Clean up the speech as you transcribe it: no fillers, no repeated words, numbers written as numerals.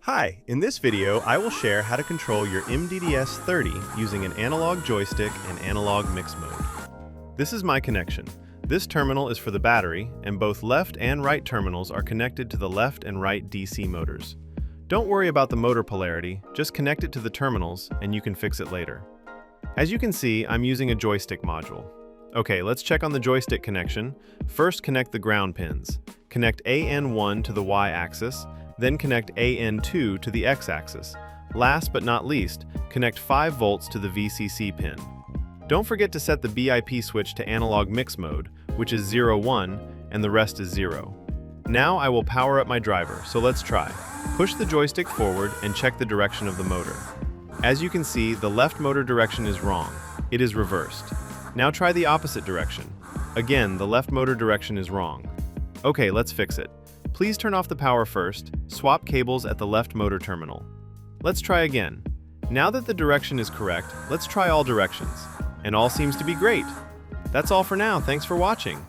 Hi, in this video I will share how to control your MDDS30 using an analog joystick and analog mix mode. This is my connection. This terminal is for the battery, and both left and right terminals are connected to the left and right DC motors. Don't worry about the motor polarity, just connect it to the terminals and you can fix it later. As you can see, I'm using a joystick module. Okay, let's check on the joystick connection. First, connect the ground pins. Connect AN1 to the Y-axis, then connect AN2 to the X-axis. Last but not least, connect 5 volts to the VCC pin. Don't forget to set the BIP switch to analog mix mode, which is 0-1, and the rest is 0. Now I will power up my driver, so let's try. Push the joystick forward and check the direction of the motor. As you can see, the left motor direction is wrong. It is reversed. Now try the opposite direction. Again, the left motor direction is wrong. Okay, let's fix it. Please turn off the power first, swap cables at the left motor terminal. Let's try again. Now that the direction is correct, let's try all directions. And all seems to be great. That's all for now, thanks for watching.